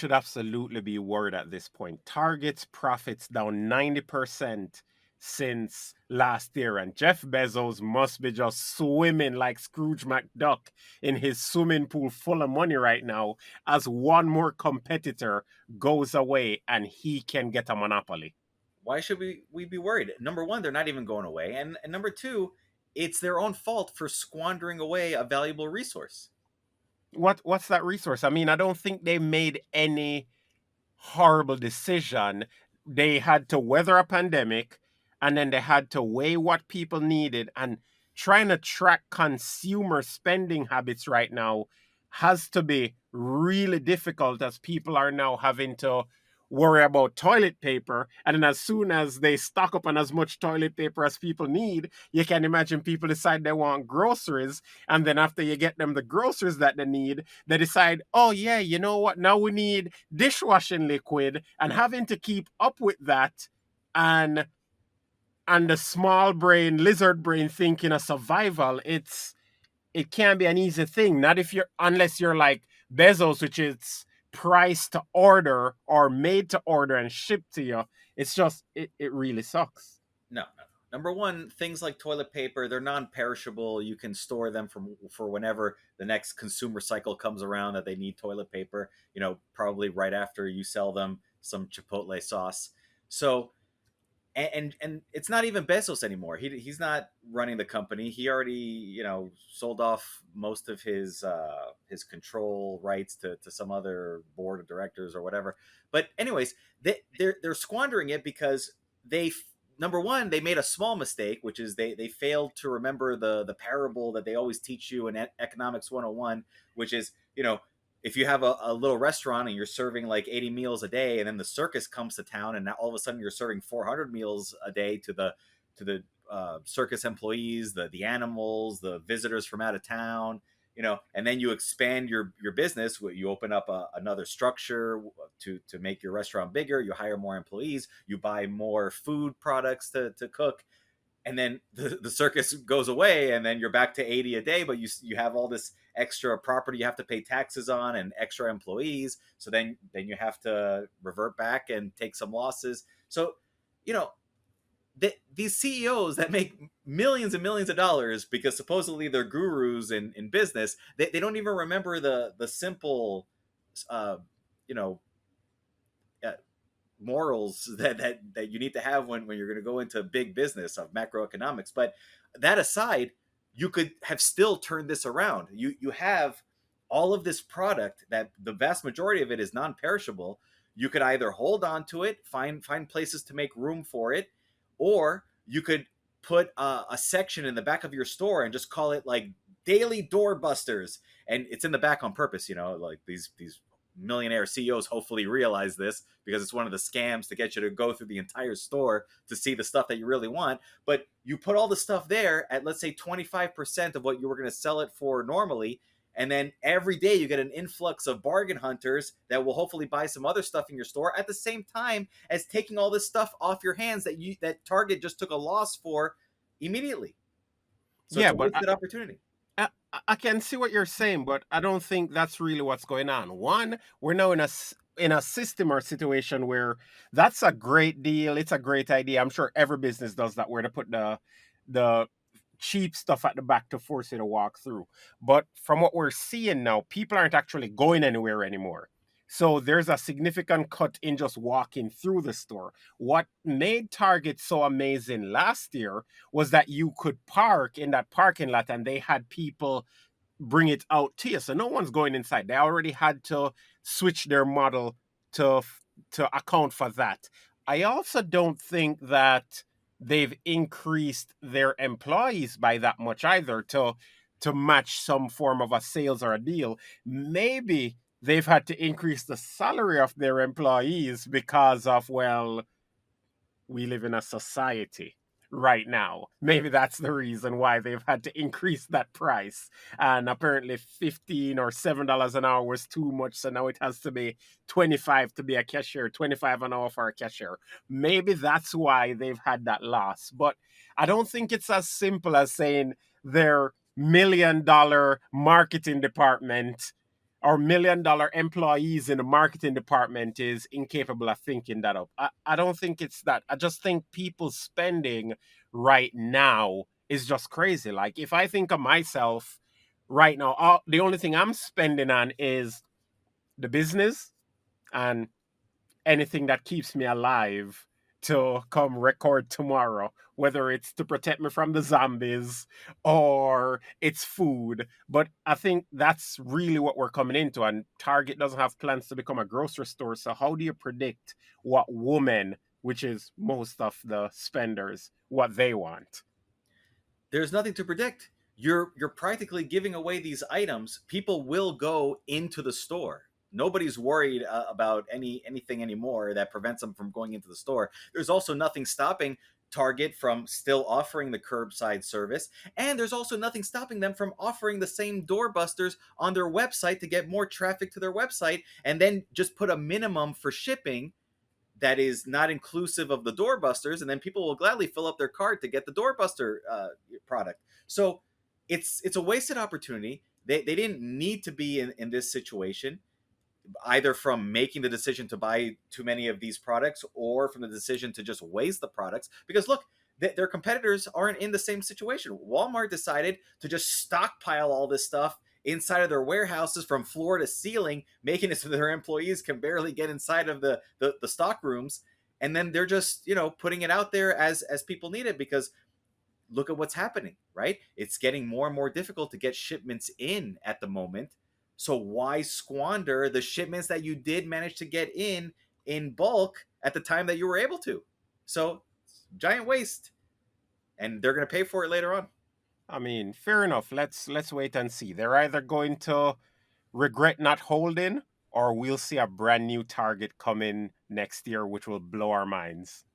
should absolutely be worried at this point. Target's profits down 90% since last year, and Jeff Bezos must be just swimming like Scrooge McDuck in his swimming pool full of money right now as one more competitor goes away and he can get a monopoly. Why should we be worried? Number one, they're not even going away, and number two, it's their own fault for squandering away a valuable resource. What's that resource? I mean, I don't think they made any horrible decision. They had to weather a pandemic and then they had to weigh what people needed, and trying to track consumer spending habits right now has to be really difficult as people are now having to worry about toilet paper, and then as soon as they stock up on as much toilet paper as people need, you can imagine people decide they want groceries, and then after you get them the groceries that they need, they decide, oh yeah, you know what, now we need dishwashing liquid, and having to keep up with that, and the small brain lizard brain thinking of survival, it can't be an easy thing, not if you're unless you're like Bezos, which is priced to order or made to order and shipped to you. It's just it really sucks. No, no. Number one, things like toilet paper, they're non-perishable. You can store them for whenever the next consumer cycle comes around that they need toilet paper. Probably right after you sell them some Chipotle sauce. So, and it's not even Bezos anymore. He's not running the company. He already sold off most of his control rights to some other board of directors or whatever. But anyways, they're squandering it because they number one, they made a small mistake, which is they failed to remember the parable that they always teach you in economics 101, which is if you have a little restaurant and you're serving like 80 meals a day, and then the circus comes to town, and now all of a sudden you're serving 400 meals a day to the circus employees, the animals, the visitors from out of town, and then you expand your business. You open up another structure to make your restaurant bigger. You hire more employees. You buy more food products to cook, and then the circus goes away, and then you're back to 80 a day, but you have all this extra property you have to pay taxes on and extra employees, so then you have to revert back and take some losses. So you know these CEOs that make millions and millions of dollars because supposedly they're gurus in business, they don't even remember the simple uh, you know uh, morals that you need to have when you're going to go into big business of macroeconomics. But that aside, you could have still turned this around. You have all of this product that the vast majority of it is non-perishable. You could either hold on to it, find places to make room for it, or you could put a section in the back of your store and just call it like daily doorbusters, and it's in the back on purpose. Like these millionaire CEOs hopefully realize this, because it's one of the scams to get you to go through the entire store to see the stuff that you really want. But you put all the stuff there at, let's say, 25% of what you were going to sell it for normally. And then every day you get an influx of bargain hunters that will hopefully buy some other stuff in your store at the same time as taking all this stuff off your hands that Target just took a loss for immediately. So it's Yeah, a but wasted opportunity. I can see what you're saying, but I don't think that's really what's going on. One, we're now in a system or situation where that's a great deal. It's a great idea. I'm sure every business does that, where to put the cheap stuff at the back to force you to walk through. But from what we're seeing now, people aren't actually going anywhere anymore. So there's a significant cut in just walking through the store. What made Target so amazing last year was that you could park in that parking lot and they had people bring it out to you. So no one's going inside. They already had to switch their model to account for that. I also don't think that they've increased their employees by that much either to match some form of a sales or a deal. Maybe they've had to increase the salary of their employees because of, well, we live in a society right now. Maybe that's the reason why they've had to increase that price. And apparently 15 or $7 an hour was too much, so now it has to be 25 to be a cashier, 25 an hour for a cashier. Maybe that's why they've had that loss. But I don't think it's as simple as saying their $1 million marketing department our $1 million employees in the marketing department is incapable of thinking that up. I don't think it's that. I just think people's spending right now is just crazy. Like if I think of myself right now, the only thing I'm spending on is the business and anything that keeps me alive to come record tomorrow, whether it's to protect me from the zombies or it's food. But I think that's really what we're coming into. And Target doesn't have plans to become a grocery store. So, how do you predict what women, which is most of the spenders, what they want? There's nothing to predict. You're practically giving away these items. People will go into the store. Nobody's worried about anything anymore that prevents them from going into the store. There's also nothing stopping Target from still offering the curbside service, and there's also nothing stopping them from offering the same doorbusters on their website to get more traffic to their website, and then just put a minimum for shipping that is not inclusive of the doorbusters, and then people will gladly fill up their cart to get the doorbuster product. So it's a wasted opportunity. They didn't need to be in this situation, either from making the decision to buy too many of these products or from the decision to just waste the products. Because look, their competitors aren't in the same situation. Walmart decided to just stockpile all this stuff inside of their warehouses from floor to ceiling, making it so their employees can barely get inside of the stock rooms. And then they're just, putting it out there as people need it, because look at what's happening, right? It's getting more and more difficult to get shipments in at the moment. So why squander the shipments that you did manage to get in bulk at the time that you were able to? So giant waste, and they're going to pay for it later on. I mean, fair enough. Let's wait and see. They're either going to regret not holding, or we'll see a brand new Target come in next year, which will blow our minds.